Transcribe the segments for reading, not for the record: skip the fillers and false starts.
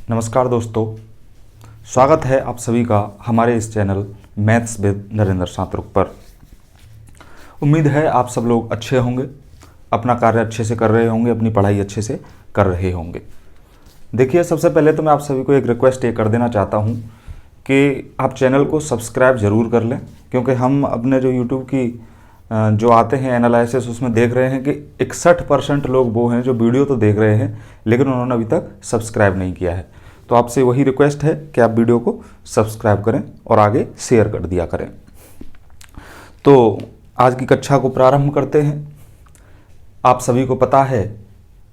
नमस्कार दोस्तों, स्वागत है आप सभी का हमारे इस चैनल मैथ्स विद नरेंद्र सातरुक पर। उम्मीद है आप सब लोग अच्छे होंगे, अपना कार्य अच्छे से कर रहे होंगे, अपनी पढ़ाई अच्छे से कर रहे होंगे। देखिए, सबसे पहले तो मैं आप सभी को एक रिक्वेस्ट ये कर देना चाहता हूँ कि आप चैनल को सब्सक्राइब ज़रूर कर लें, क्योंकि हम अपने जो यूट्यूब की जो आते हैं एनालिसिस उसमें देख रहे हैं कि 61% लोग वो हैं जो वीडियो तो देख रहे हैं लेकिन उन्होंने अभी तक सब्सक्राइब नहीं किया है। तो आपसे वही रिक्वेस्ट है कि आप वीडियो को सब्सक्राइब करें और आगे शेयर कर दिया करें। तो आज की कक्षा को प्रारंभ करते हैं। आप सभी को पता है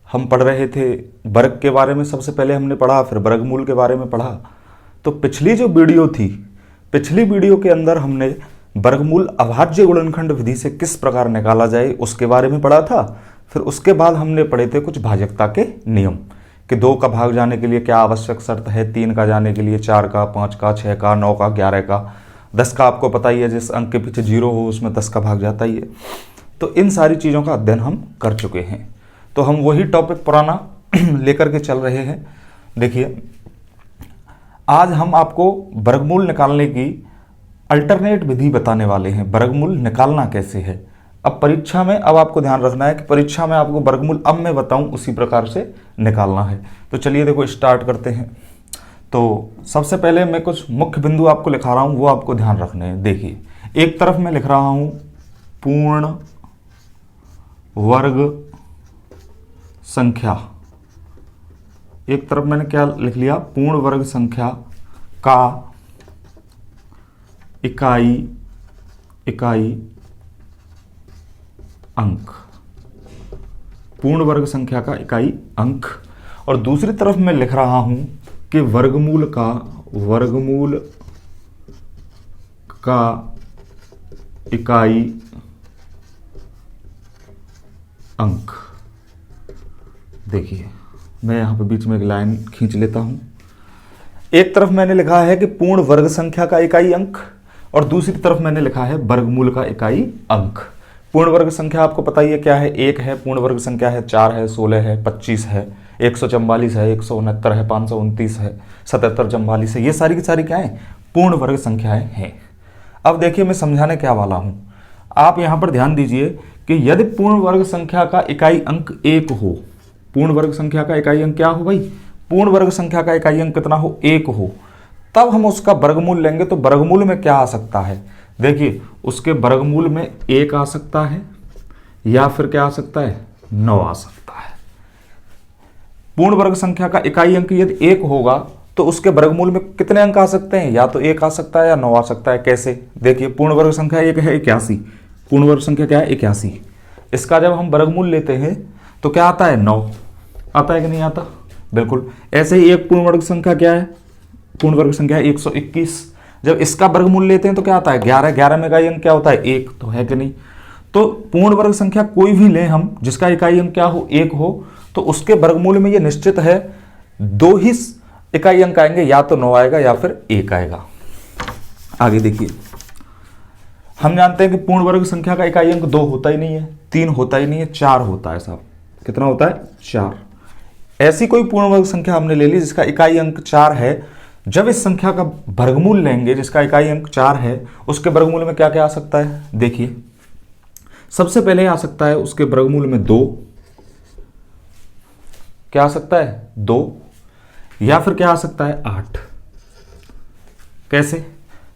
हम पढ़ रहे थे वर्ग के बारे में, सबसे पहले हमने पढ़ा, फिर वर्गमूल के बारे में पढ़ा। तो पिछली जो वीडियो थी, पिछली वीडियो के अंदर हमने वर्गमूल अभाज्य गुणनखंड विधि से किस प्रकार निकाला जाए उसके बारे में पढ़ा था। फिर उसके बाद हमने पढ़े थे कुछ भाजकता के नियम कि 2 का भाग जाने के लिए क्या आवश्यक शर्त है, 3 का जाने के लिए 4 का, 5 का, 6 का, 9 का, 11 का, 10 का। आपको पता ही है जिस अंक के पीछे 0 हो उसमें 10 का भाग जाता ही है। तो इन सारी चीज़ों का अध्ययन हम कर चुके हैं। तो हम वही टॉपिक पुराना लेकर के चल रहे हैं। देखिए, आज हम आपको वर्गमूल निकालने की अल्टरनेट विधि बताने वाले हैं। वर्गमूल निकालना कैसे है। अब परीक्षा में, अब आपको ध्यान रखना है कि परीक्षा में आपको वर्गमूल अब मैं बताऊं उसी प्रकार से निकालना है। तो चलिए देखो, स्टार्ट करते हैं। तो सबसे पहले मैं कुछ मुख्य बिंदु आपको लिखा रहा हूं, वो आपको ध्यान रखने हैं। देखिए, एक तरफ मैं लिख रहा हूं पूर्ण वर्ग संख्या, एक तरफ मैंने क्या लिख लिया, पूर्ण वर्ग संख्या का इकाई अंक, पूर्ण वर्ग संख्या का इकाई अंक। और दूसरी तरफ मैं लिख रहा हूं कि वर्गमूल का इकाई अंक। देखिए, मैं यहां पे बीच में एक लाइन खींच लेता हूं। एक तरफ मैंने लिखा है कि पूर्ण वर्ग संख्या का इकाई अंक और दूसरी तरफ मैंने लिखा है वर्गमूल का इकाई अंक। पूर्ण वर्ग संख्या आपको पता ही है क्या है, 1 है। पूर्ण वर्ग संख्या है 4 है, 16 है, 25 है, 144 है, 169 है, 529 है, 77 44 है। ये सारी की सारी क्या है, पूर्ण वर्ग संख्याएं हैं। अब देखिए, मैं समझाने क्या वाला हूं। आप यहां पर ध्यान दीजिए कि यदि पूर्ण वर्ग संख्या का इकाई अंक 1 हो, पूर्ण वर्ग संख्या का इकाई अंक क्या हो भाई, पूर्ण वर्ग संख्या का इकाई अंक कितना हो, 1 हो, तब हम उसका वर्गमूल लेंगे। तो वर्गमूल में क्या आ सकता है, देखिए, उसके वर्गमूल में 1 आ सकता है या फिर क्या आ सकता है, 9 आ सकता है। पूर्ण वर्ग संख्या का इकाई अंक यदि 1 होगा तो उसके वर्गमूल में कितने अंक आ सकते हैं, या तो 1 आ सकता है या 9 आ सकता है। कैसे, देखिए, पूर्ण वर्ग संख्या 1 है 81, पूर्ण वर्ग संख्या क्या है 81। इसका जब हम वर्गमूल लेते हैं तो क्या आता है, 9 आता है कि नहीं आता, बिल्कुल। ऐसे ही एक पूर्ण वर्ग संख्या क्या है, पूर्ण वर्ग संख्या 121, जब इसका वर्गमूल लेते हैं तो क्या आता है, 11। 11 में इकाई अंक क्या होता है, 1, तो है कि नहीं। तो पूर्ण वर्ग संख्या कोई भी लें हम जिसका इकाई अंक क्या हो, 1 हो, तो उसके वर्गमूल में ये निश्चित है 2 ही इकाई अंक आएंगे, या तो 9 आएगा या फिर 1 आएगा। आगे देखिए, हम जानते हैं कि पूर्ण वर्ग संख्या का इकाई अंक 2 होता ही नहीं है, 3 होता ही नहीं है, 4 होता है साहब। कितना होता है, 4। ऐसी कोई पूर्ण वर्ग संख्या हमने ले ली जिसका इकाई अंक 4 है। जब इस संख्या का वर्गमूल लेंगे जिसका इकाई अंक 4 है, उसके वर्गमूल में क्या क्या आ सकता है, देखिए, सबसे पहले आ सकता है उसके वर्गमूल में 2, क्या आ सकता है, 2, या फिर क्या आ सकता है, 8। कैसे,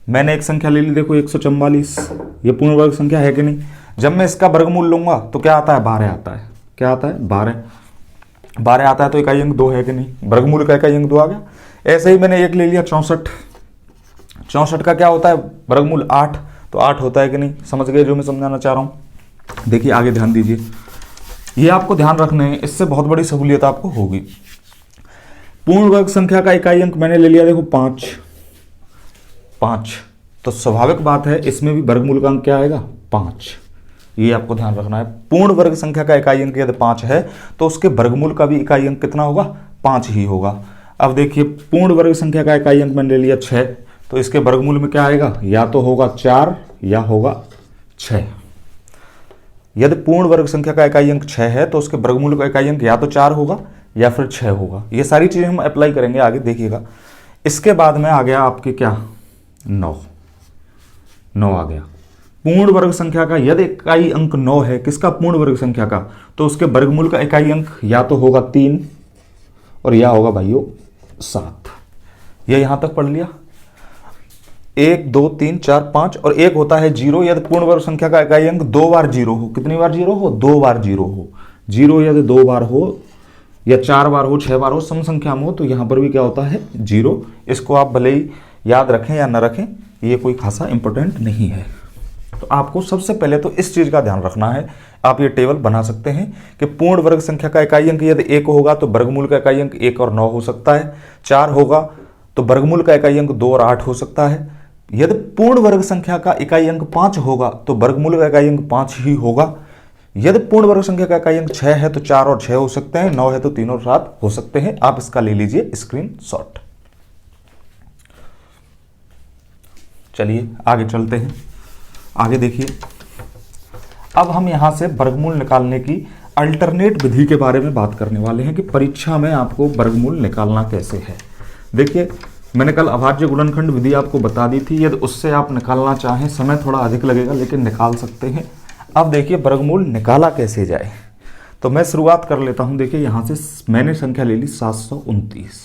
मैंने एक संख्या ले ली, देखो 144, ये पूर्ण वर्ग संख्या है कि नहीं। जब मैं इसका वर्गमूल लूंगा तो क्या आता है, 12 आता है। क्या आता है, 12 आता है, तो इकाई अंक 2 है कि नहीं, वर्गमूल का इकाई अंक 2 आ गया। ऐसे ही मैंने एक ले लिया 64, 64 का क्या होता है, वर्गमूल 8, तो 8 होता है कि नहीं। समझ गए जो मैं समझाना चाह रहा हूं। देखिए, आगे ध्यान दीजिए, ये आपको ध्यान रखने हैं, इससे बहुत बड़ी सहूलियत आपको होगी। पूर्ण वर्ग संख्या का इकाई अंक मैंने ले लिया, देखो 5, तो स्वाभाविक बात है इसमें भी वर्गमूल का अंक क्या आएगा, 5। ये आपको ध्यान रखना है। पूर्ण वर्ग संख्या का इकाई अंक यदि 5 है तो उसके वर्गमूल का भी इकाई अंक कितना होगा, 5 ही होगा। अब देखिए, पूर्ण वर्ग संख्या का इकाई अंक मैंने ले लिया 6, तो इसके वर्गमूल में क्या आएगा, या तो होगा 4 या होगा 6। यदि पूर्ण वर्ग संख्या का इकाई अंक 6 है तो उसके वर्गमूल का इकाई अंक या तो 4 होगा या फिर 6 होगा। ये सारी चीज़ें हम अप्लाई करेंगे आगे, देखिएगा। इसके बाद में आ गया आपके क्या, 9 आ गया। पूर्ण वर्ग संख्या का यदि इकाई अंक 9 है, किसका, पूर्ण वर्ग संख्या का, तो उसके वर्गमूल का इकाई अंक या तो होगा 3 और या होगा भाइयों 7। ये यहां तक पढ़ लिया। 1 2 3 4 5 और एक होता है 0 यदि पूर्ण वर्ग संख्या का इकाई अंक 2 बार 0 हो। कितनी बार 0 हो, 2 बार 0 हो। 0 यदि 2 बार हो या 4 बार हो, 6 बार हो, सम संख्या में हो, तो यहां पर भी क्या होता है, 0। इसको आप भले ही याद रखें या न रखें, ये कोई खासा इंपॉर्टेंट नहीं है। तो आपको सबसे पहले तो इस चीज का ध्यान रखना है। आप ये टेबल बना सकते हैं कि पूर्ण वर्ग संख्या का इकाई अंक यदि 1 होगा तो वर्गमूल का इकाई अंक 1 और 9 हो सकता है। 4 होगा तो वर्गमूल का इकाई अंक 2 और 8 हो सकता है। यदि पूर्ण वर्ग संख्या का इकाई अंक 5 होगा तो वर्गमूल का इकाई अंक 5 ही होगा। यदि पूर्ण वर्ग संख्या का इकाई अंक 6 है तो 4 और 6 हो सकते हैं। 9 है तो 3 और 7 हो सकते हैं। आप इसका ले लीजिए स्क्रीनशॉट। चलिए आगे चलते हैं। आगे देखिए, अब हम यहां से वर्गमूल निकालने की अल्टरनेट विधि के बारे में बात करने वाले हैं कि परीक्षा में आपको वर्गमूल निकालना कैसे है। देखिए, मैंने कल अभाज्य गुणनखंड विधि आपको बता दी थी। यदि उससे आप निकालना चाहें, समय थोड़ा अधिक लगेगा लेकिन निकाल सकते हैं। अब देखिए वर्गमूल निकाला कैसे जाए, तो मैं शुरुआत कर लेता हूं। देखिए यहां से मैंने संख्या ले ली 729।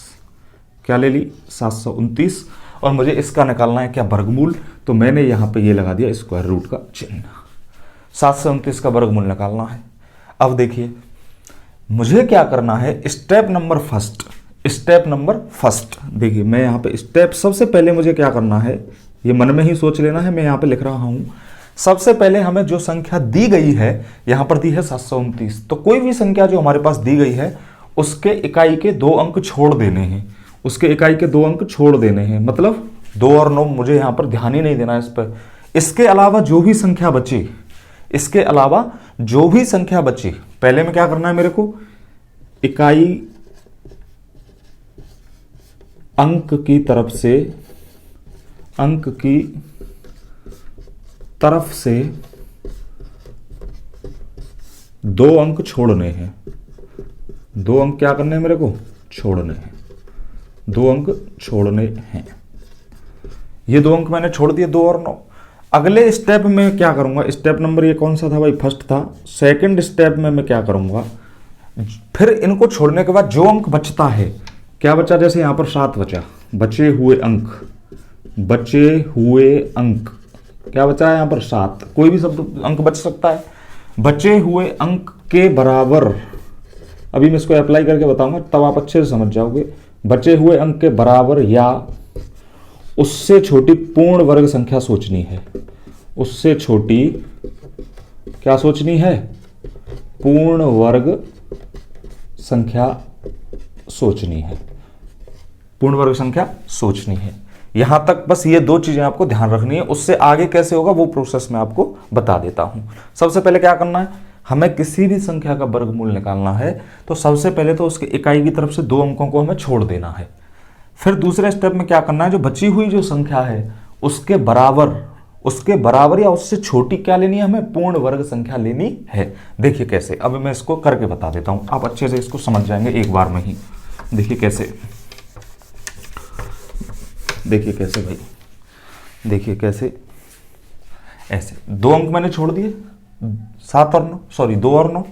क्या ले ली, 729, और मुझे इसका निकालना है क्या, वर्गमूल। तो मैंने यहां पे ये लगा दिया स्क्वायर रूट का चिन्ह। 729 का वर्गमूल निकालना है। अब देखिए मुझे क्या करना है, स्टेप नंबर फर्स्ट। देखिए मैं यहां पे स्टेप, सबसे पहले मुझे क्या करना है, ये मन में ही सोच लेना है, मैं यहां पे लिख रहा हूं। सबसे पहले हमें जो संख्या दी गई है, यहां पर दी है 729, तो कोई भी संख्या जो हमारे पास दी गई है उसके इकाई के 2 अंक छोड़ देने हैं। उसके इकाई के 2 अंक छोड़ देने हैं, मतलब 2 और 9, मुझे यहां पर ध्यान ही नहीं देना इस पर। इसके अलावा जो भी संख्या बची, पहले में क्या करना है मेरे को, इकाई अंक की तरफ से 2 अंक छोड़ने हैं। 2 अंक क्या करने हैं मेरे को, छोड़ने हैं। 2 अंक छोड़ने हैं। ये 2 अंक मैंने छोड़ दिए, 2 और 9। अगले स्टेप में क्या करूंगा, स्टेप नंबर ये कौन सा था भाई, फर्स्ट था। सेकंड स्टेप में मैं क्या करूंगा, फिर इनको छोड़ने के बाद जो अंक बचता है, क्या बचा, जैसे यहां पर 7 बचा, बचे हुए अंक, क्या बचा है यहां पर 7, कोई भी शब्द अंक बच सकता है। बचे हुए अंक के बराबर, अभी मैं इसको अप्लाई करके बताऊंगा तब आप अच्छे से समझ जाओगे। बचे हुए अंक के बराबर या उससे छोटी पूर्ण वर्ग संख्या सोचनी है। उससे छोटी क्या सोचनी है, पूर्ण वर्ग संख्या सोचनी है। पूर्ण वर्ग संख्या सोचनी है। यहां तक बस ये 2 चीजें आपको ध्यान रखनी है। उससे आगे कैसे होगा वो प्रोसेस मैं आपको बता देता हूं। सबसे पहले क्या करना है, हमें किसी भी संख्या का वर्गमूल निकालना है तो सबसे पहले तो उसके इकाई की तरफ से 2 अंकों को हमें छोड़ देना है। फिर दूसरे स्टेप में क्या करना है, जो बची हुई जो संख्या है उसके बराबर या उससे छोटी क्या लेनी है, हमें पूर्ण वर्ग संख्या लेनी है। देखिए कैसे, अब मैं इसको करके बता देता हूं, आप अच्छे से इसको समझ जाएंगे एक बार में ही। देखिए कैसे भाई, देखिए कैसे, ऐसे 2 अंक मैंने छोड़ दिए, 7 और 9, सॉरी 2 और 9।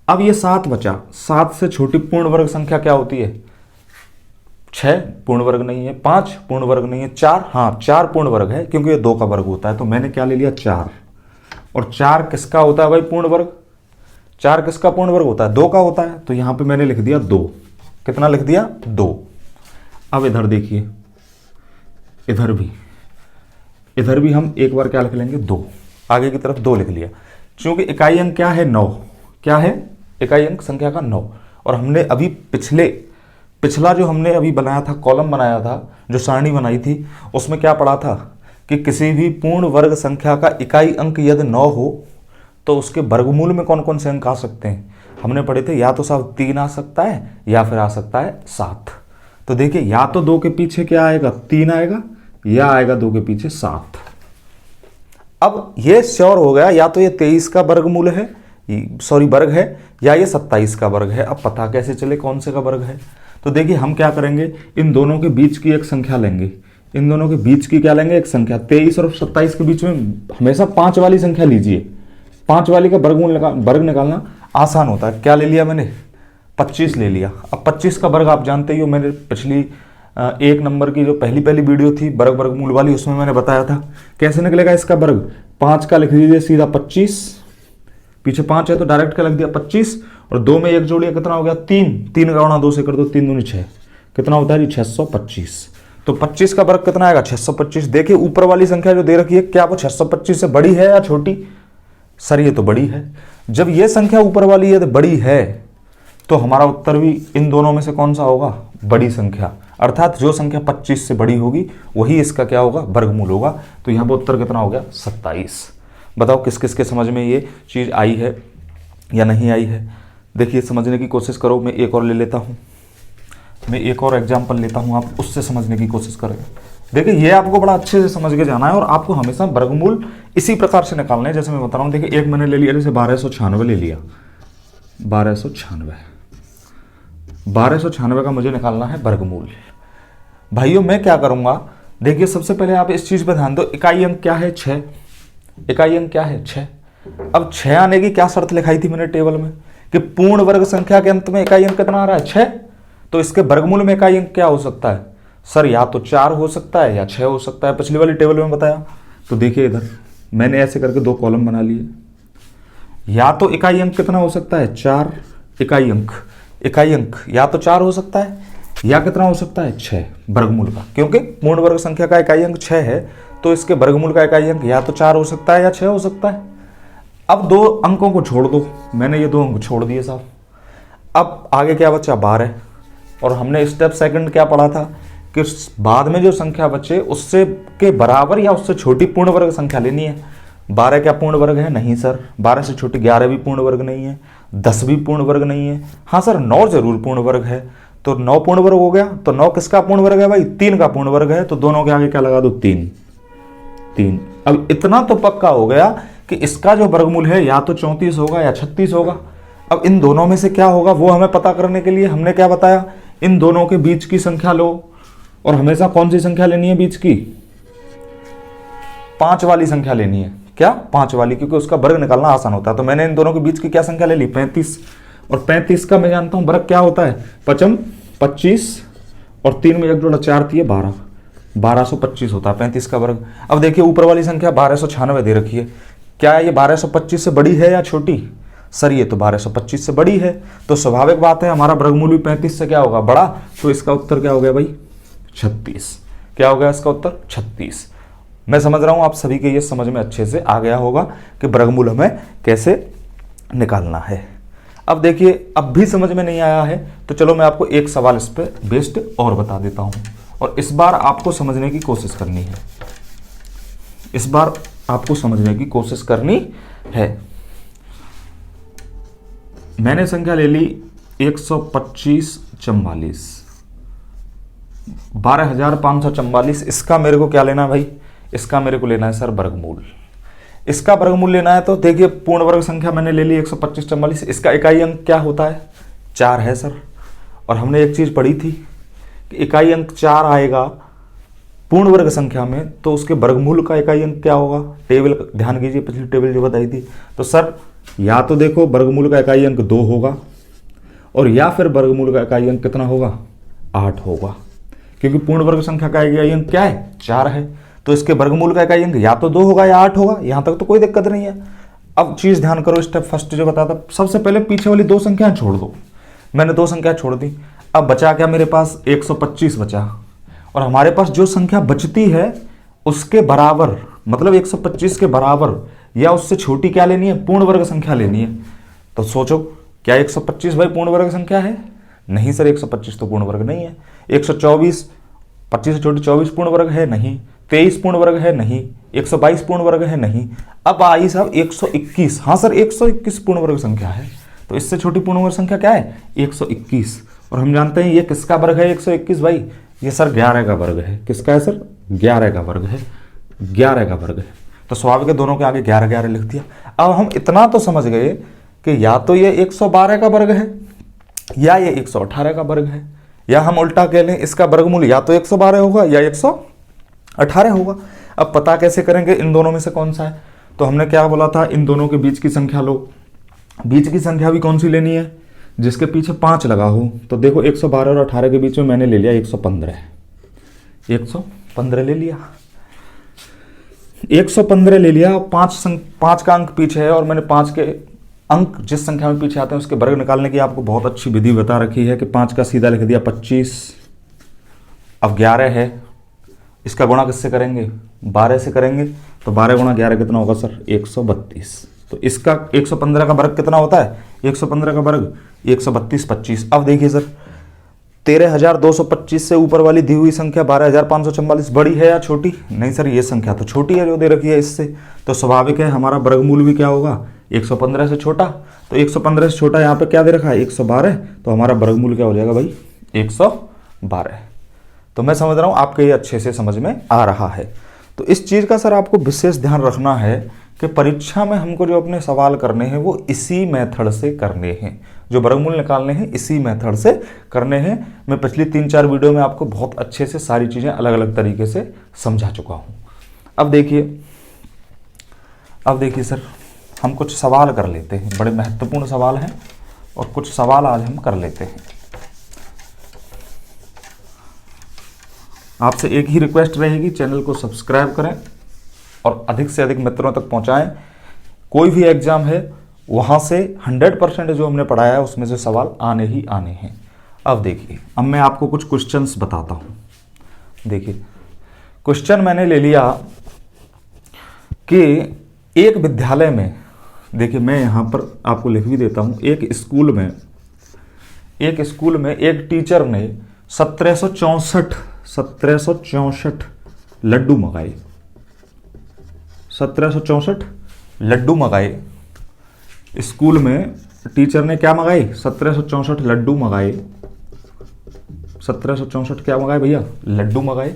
अब ये 7 बचा, 7 से छोटी पूर्ण वर्ग संख्या क्या होती है, 6 पूर्ण वर्ग नहीं है, 5 पूर्ण वर्ग नहीं है, 4, हाँ 4 पूर्ण वर्ग है क्योंकि ये 2 का वर्ग होता है। तो मैंने क्या ले लिया, 4। और 4 किसका होता है भाई, पूर्ण वर्ग। 4 किसका पूर्ण वर्ग होता है, 2 का होता है। तो यहां पे मैंने लिख दिया 2। कितना लिख दिया, 2। अब इधर देखिए, इधर भी हम एक बार क्या लिख लेंगे, 2। आगे की तरफ 2 लिख लिया, क्योंकि इकाई अंक क्या है, 9। क्या है, इकाई अंक संख्या का 9। और हमने अभी पिछला जो हमने अभी बनाया था, कॉलम बनाया था, जो सारणी बनाई थी, उसमें क्या पढ़ा था कि किसी भी पूर्ण वर्ग संख्या का इकाई अंक यदि 9 हो तो उसके वर्गमूल में कौन कौन से अंक आ सकते हैं। हमने पढ़े थे, या तो साहब 3 आ सकता है या फिर आ सकता है 7। तो देखिए, या तो 2 के पीछे क्या आएगा, 3 आएगा, या आएगा 2 के पीछे 7। अब ये श्योर हो गया, या तो ये 23 का वर्गमूल है सॉरी वर्ग है, या ये 27 का वर्ग है। अब पता कैसे चले कौन से का वर्ग है? तो देखिए हम क्या करेंगे, इन दोनों के बीच की एक संख्या लेंगे, इन दोनों के बीच की क्या लेंगे, एक संख्या। 23 और 27 के बीच में हमेशा 5 वाली संख्या लीजिए। 5 वाली का वर्ग निकालना आसान होता है। क्या ले लिया मैंने? 25 ले लिया। अब 25 का वर्ग आप जानते ही हो, मैंने पिछली 1 नंबर की जो पहली वीडियो थी वर्गमूल वाली, उसमें मैंने बताया था कैसे निकलेगा इसका वर्ग। 5 का लिख दीजिए सीधा 25, पीछे 5 है तो डायरेक्ट का लिख दिया 25, और 2 में 1 जोड़िए, कितना हो गया? 3। 3 का गुणा 2 से कर दो, 3 दूनी 6, कितना होता है जी? 625। तो 25 का वर्ग कितना आएगा? 625। देखिए ऊपर वाली संख्या जो दे रखी है, क्या वो 625 से बड़ी है या छोटी? सर ये तो बड़ी है। जब ये संख्या ऊपर वाली है बड़ी है, तो हमारा उत्तर भी इन दोनों में से कौन सा होगा? बड़ी संख्या। अर्थात जो संख्या 25 से बड़ी होगी वही इसका क्या होगा? वर्गमूल होगा। तो यहाँ पर उत्तर कितना हो गया? 27। बताओ किस किस के समझ में ये चीज़ आई है या नहीं आई है? देखिए समझने की कोशिश करो। मैं एक और ले लेता हूँ, मैं एक और एग्जाम्पल लेता हूँ, आप उससे समझने की कोशिश करें। देखिए ये आपको बड़ा अच्छे से समझ के जाना है, और आपको हमेशा वर्गमूल इसी प्रकार से निकालना है जैसे मैं बता रहा हूँ। देखिए एक मैंने ले लिया, जैसे 1296 ले लिया, 1296 का मुझे निकालना है वर्गमूल। भाइयों मैं क्या करूंगा, देखिए सबसे पहले आप इस चीज पर ध्यान दो, इकाई अंक क्या है? 6। इकाई अंक क्या है? 6। अब 6 आने की क्या शर्त लिखाई थी मैंने टेबल में, कि पूर्ण वर्ग संख्या के अंत में इकाई अंक कितना आ रहा है? 6। तो इसके वर्गमूल में इकाई अंक क्या हो सकता है? सर या तो 4 हो सकता है या 6 हो सकता है, पिछली वाली टेबल में बताया। तो देखिए इधर मैंने ऐसे करके 2 कॉलम बना लिए। या तो इकाई अंक कितना हो सकता है? 4। इकाई अंक या तो 4 हो सकता है या कितना हो सकता है? 6 वर्गमूल का, क्योंकि पूर्ण वर्ग संख्या का इकाई अंक 6 है, तो इसके वर्गमूल का इकाई अंक या तो 4 हो सकता है या 6 हो सकता है। अब 2 अंकों को छोड़ दो, मैंने ये 2 अंक छोड़ दिए साहब। अब आगे क्या बचा? 12। और हमने स्टेप सेकंड क्या पढ़ा था, कि बाद में जो संख्या बचे उससे के बराबर या उससे छोटी पूर्ण वर्ग संख्या लेनी है। 12 क्या पूर्ण वर्ग है? नहीं सर। 12 से छोटी 11 भी पूर्ण वर्ग नहीं है, 10 भी पूर्ण वर्ग नहीं है। हाँ सर 9 जरूर पूर्ण वर्ग है। तो 9 पूर्ण वर्ग हो गया। तो 9 किसका पूर्ण वर्ग है भाई? 3 का पूर्ण वर्ग है। तो दोनों के आगे क्या लगा दो? 3। अब इतना तो पक्का हो गया कि इसका जो वर्गमूल है या तो 34 होगा या 36 होगा। अब इन दोनों में से क्या होगा वो हमें पता करने के लिए हमने क्या बताया, इन दोनों के बीच की संख्या लो, और हमेशा कौन सी संख्या लेनी है बीच की? 5 वाली संख्या लेनी है। क्या? 5 वाली, क्योंकि उसका वर्ग निकालना आसान होता है। तो मैंने इन दोनों के बीच की क्या संख्या ले ली? 35। और 35 का मैं जानता हूं वर्ग क्या होता है? 5 25, और 3 में 1 जोड़ा 4 थी 12, 1225 होता है 35 का वर्ग। अब देखिए ऊपर वाली संख्या 1296 दे रखी है, क्या ये 1225 से बड़ी है या छोटी? सर ये तो 1225 से बड़ी है, तो स्वाभाविक बात है हमारा वर्गमूल भी 35 से क्या होगा? बड़ा। तो इसका उत्तर क्या हो गया भाई? 36। क्या हो गया इसका उत्तर? 36। मैं समझ रहा हूं आप सभी के ये समझ में अच्छे से आ गया होगा कि वर्गमूल हमें कैसे निकालना है। अब देखिए अब भी समझ में नहीं आया है तो चलो मैं आपको एक सवाल इस पे बेस्ड और बता देता हूं, और इस बार आपको समझने की कोशिश करनी है। इस बार आपको समझने की कोशिश करनी है। मैंने संख्या ले ली 12544, 12,544। इसका मेरे को क्या लेना है भाई? इसका मेरे को लेना है सर वर्गमूल। इसका वर्गमूल लेना है तो देखिए पूर्ण वर्ग संख्या मैंने ले ली 12544। इसका इकाई अंक क्या होता है? 4 है सर। और हमने एक चीज पढ़ी थी कि इकाई अंक 4 आएगा पूर्ण वर्ग संख्या में, तो उसके वर्गमूल का इकाई अंक क्या होगा? टेबल ध्यान कीजिए, पिछली टेबल जो बताई थी। तो सर या तो देखो वर्गमूल का इकाई अंक 2 होगा, और या फिर वर्गमूल का इकाई अंक कितना होगा? 8 होगा, क्योंकि पूर्ण वर्ग संख्या का इकाई अंक क्या है? 4 है। तो इसके वर्गमूल का इकाई अंक या तो 2 होगा या 8 होगा। यहां तक तो कोई दिक्कत नहीं है। अब चीज ध्यान करो, स्टेप फर्स्ट जो बताता, सबसे पहले पीछे वाली 2 संख्याएं छोड़ दो। मैंने 2 संख्या छोड़ दी। अब बचा क्या मेरे पास? 125 बचा। और हमारे पास जो संख्या बचती है उसके बराबर, मतलब 125 के बराबर या उससे छोटी क्या लेनी है? पूर्ण वर्ग संख्या लेनी है। तो सोचो क्या 125 भाई पूर्ण वर्ग संख्या है? नहीं सर, 125 तो पूर्ण वर्ग नहीं है। 124, 25 से छोटी 24 पूर्ण वर्ग है? नहीं। 23 पूर्ण वर्ग है? नहीं। 122 पूर्ण वर्ग है? नहीं। अब आई साहब 121। हाँ सर 121 पूर्ण वर्ग संख्या है। तो इससे छोटी पूर्ण वर्ग संख्या क्या है? 121। और हम जानते हैं ये किसका वर्ग है 121 भाई? ये सर 11 का वर्ग है। किसका है सर? 11 का वर्ग है। 11 का वर्ग है। तो स्वाभाविक है दोनों के आगे 11 11 लिख दिया। अब हम इतना तो समझ गए कि या तो ये 112 का वर्ग है या ये 118 का वर्ग है, या हम उल्टा कह लें इसका वर्गमूल या तो 112 होगा या 118 होगा। अब पता कैसे करेंगे इन दोनों में से कौन सा है? तो हमने क्या बोला था, इन दोनों के बीच की संख्या लो। बीच की संख्या भी कौन सी लेनी है? जिसके पीछे 5 लगा हो। तो देखो 112 और 18 के बीच में मैंने ले लिया 115, 115 ले लिया, 115 ले लिया। 5 का अंक पीछे है और मैंने 5 के अंक जिस संख्या में पीछे आते हैं उसके वर्ग निकालने की आपको बहुत अच्छी विधि बता रखी है कि 5 का सीधा लिख दिया 25। अब 11 है, इसका गुणा किससे करेंगे? 12 से करेंगे। तो 12 गुणा 11 कितना होगा सर? 132। तो इसका 115 का वर्ग कितना होता है? 115 का वर्ग 132, 25। अब देखिए सर 13,225 से ऊपर वाली दी हुई संख्या 12,544 बड़ी है या छोटी? नहीं सर, ये संख्या तो छोटी है जो दे रखी है इससे, तो स्वाभाविक है हमारा वर्गमूल भी क्या होगा? 115 से छोटा। तो 115 से छोटा यहाँ पे क्या दे रखा है? 112। तो हमारा वर्गमूल क्या हो जाएगा भाई? 112। तो मैं समझ रहा हूँ आपके ये अच्छे से समझ में आ रहा है। तो इस चीज़ का सर आपको विशेष ध्यान रखना है कि परीक्षा में हमको जो अपने सवाल करने हैं वो इसी मेथड से करने हैं, जो वर्गमूल निकालने हैं इसी मेथड से करने हैं। मैं पिछली 3-4 वीडियो में आपको बहुत अच्छे से सारी चीज़ें अलग अलग तरीके से समझा चुका हूँ। अब देखिए सर हम कुछ सवाल कर लेते हैं, बड़े महत्वपूर्ण सवाल हैं और कुछ सवाल आज हम कर लेते हैं। आपसे एक ही रिक्वेस्ट रहेगी, चैनल को सब्सक्राइब करें और अधिक से अधिक मित्रों तक पहुंचाएं। कोई भी एग्जाम है वहां से 100% जो हमने पढ़ाया है उसमें से सवाल आने ही आने हैं। अब देखिए, अब मैं आपको कुछ क्वेश्चंस बताता हूं। देखिए क्वेश्चन मैंने ले लिया कि एक विद्यालय में, देखिए मैं यहां पर आपको लिख भी देता हूं, एक स्कूल में एक टीचर ने 1764 लड्डू मंगाए। 1764 लड्डू मंगाए। स्कूल में टीचर ने क्या मंगाए? 1764 लड्डू मंगाए। 1764 क्या मंगाए भैया? लड्डू मंगाए।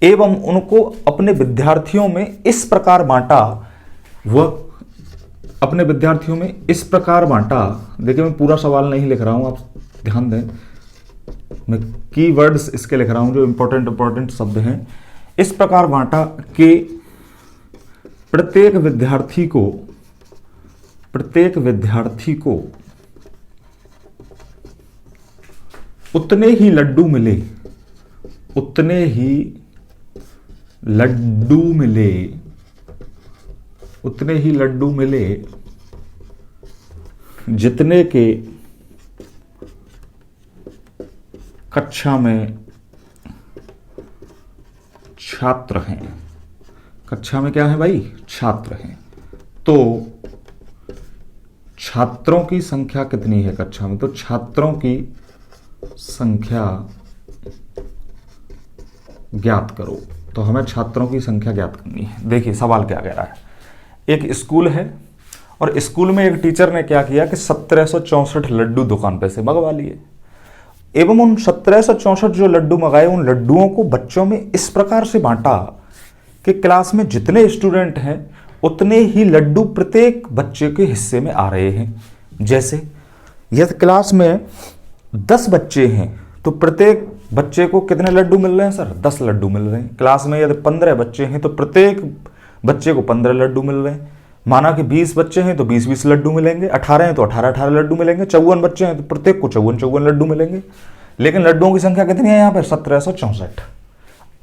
एवं उनको अपने विद्यार्थियों में इस प्रकार बांटा, वह अपने विद्यार्थियों में इस प्रकार बांटा। देखिए मैं पूरा सवाल नहीं लिख रहा हूं, आप ध्यान दें, मैं कीवर्ड्स इसके लिख रहा हूं जो इंपॉर्टेंट शब्द हैं। इस प्रकार बांटा कि प्रत्येक विद्यार्थी को उतने ही लड्डू मिले जितने के कक्षा में छात्र हैं। कक्षा में क्या है भाई? छात्र हैं। तो छात्रों की संख्या कितनी है कक्षा में? तो छात्रों की संख्या ज्ञात करो। तो हमें छात्रों की संख्या ज्ञात करनी है। देखिए सवाल क्या कह रहा है, एक स्कूल है और स्कूल में एक टीचर ने क्या किया कि 1764 लड्डू दुकान पे से मंगवा लिए एवं उन 1764 जो लड्डू मंगाए उन लड्डुओं को बच्चों में इस प्रकार से बांटा कि क्लास में जितने स्टूडेंट हैं उतने ही लड्डू प्रत्येक बच्चे के हिस्से में आ रहे हैं। जैसे यदि क्लास में 10 बच्चे हैं तो प्रत्येक बच्चे को कितने लड्डू मिल रहे हैं सर? 10 लड्डू मिल रहे हैं। क्लास में यदि 15 बच्चे हैं तो प्रत्येक बच्चे को 15 लड्डू मिल रहे हैं। माना कि 20 बच्चे हैं तो 20-20 लड्डू मिलेंगे, 18 हैं तो 18-18 लड्डू मिलेंगे, 54 बच्चे हैं तो प्रत्येक को 54-54 लड्डू मिलेंगे। लेकिन लड्डुओं की संख्या कितनी है यहाँ पर? 1764।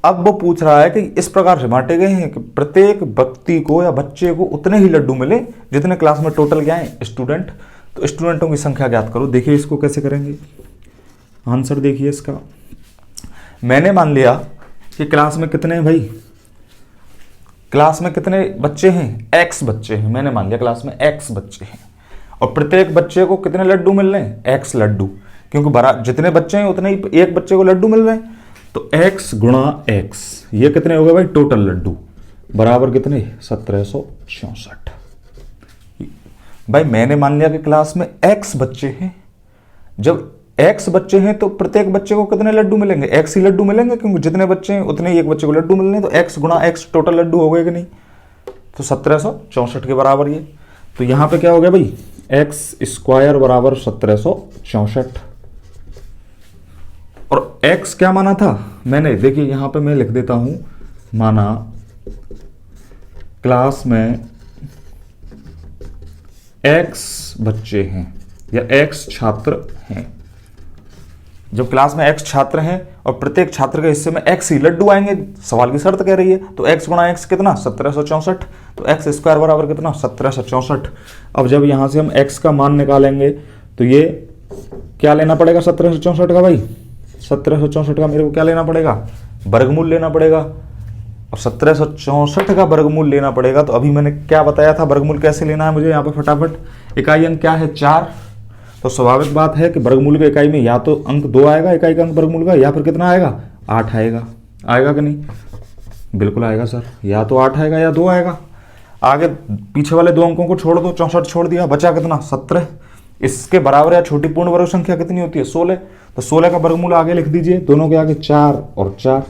अब वो पूछ रहा है कि इस प्रकार से बांटे गए हैं कि प्रत्येक व्यक्ति को या बच्चे को उतने ही लड्डू मिले जितने क्लास में टोटल क्या है? स्टूडेंट। तो स्टूडेंटों की संख्या ज्ञात करो। देखिए इसको कैसे करेंगे, आंसर देखिए इसका। मैंने मान लिया कि क्लास में कितने हैं भाई? क्लास में कितने बच्चे हैं? x बच्चे हैं। मैंने मान लिया क्लास में x बच्चे हैं और प्रत्येक बच्चे को कितने लड्डू मिल रहे हैं? x लड्डू, क्योंकि जितने बच्चे हैं उतने ही एक बच्चे को लड्डू मिल रहे हैं। तो x गुणा x, ये कितने हो गए भाई? टोटल लड्डू बराबर कितने? 1764। भाई मैंने मान लिया कि क्लास में x बच्चे हैं। जब x बच्चे हैं तो प्रत्येक बच्चे को कितने लड्डू मिलेंगे? x ही लड्डू मिलेंगे, क्योंकि जितने बच्चे हैं उतने ही एक बच्चे को लड्डू मिल रहे हैं। तो x गुणा x टोटल लड्डू हो गए कि नहीं? तो 1764 के बराबर ये। तो यहां पे क्या हो गया भाई? एक्स स्क्वायर बराबर 1764। और x क्या माना था मैंने, देखिए यहां पे मैं लिख देता हूं, माना क्लास में x बच्चे हैं या x छात्र हैं। जब क्लास में x छात्र हैं और प्रत्येक छात्र के हिस्से में x ही लड्डू आएंगे, सवाल की शर्त कह रही है, तो x गुणा x कितना 1764, तो x स्क्वायर बराबर कितना 1764। अब जब यहां से हम x का मान निकालेंगे तो ये क्या लेना पड़ेगा 1764 का भाई, 1764 का मेरे को क्या लेना पड़ेगा, वर्गमूल लेना पड़ेगा। और 1764 का वर्गमूल लेना पड़ेगा, तो अभी मैंने क्या बताया था वर्गमूल कैसे लेना है मुझे, यहाँ पे फटाफट। इकाई अंक क्या है 4, तो स्वाभाविक बात है कि वर्गमूल के इकाई में या तो अंक 2 आएगा इकाई का अंक वर्गमूल का, या फिर कितना आएगा 8 आएगा। आएगा कि नहीं, बिल्कुल आएगा सर, या तो 8 आएगा या 2 आएगा। आगे पीछे वाले 2 अंकों को छोड़ दो, 64 छोड़ दिया, बचा कितना 17। इसके बराबर या छोटी पूर्ण वर्ग संख्या कितनी होती है 16, तो 16 का वर्गमूल आगे लिख दीजिए, दोनों के आगे 4 और 4।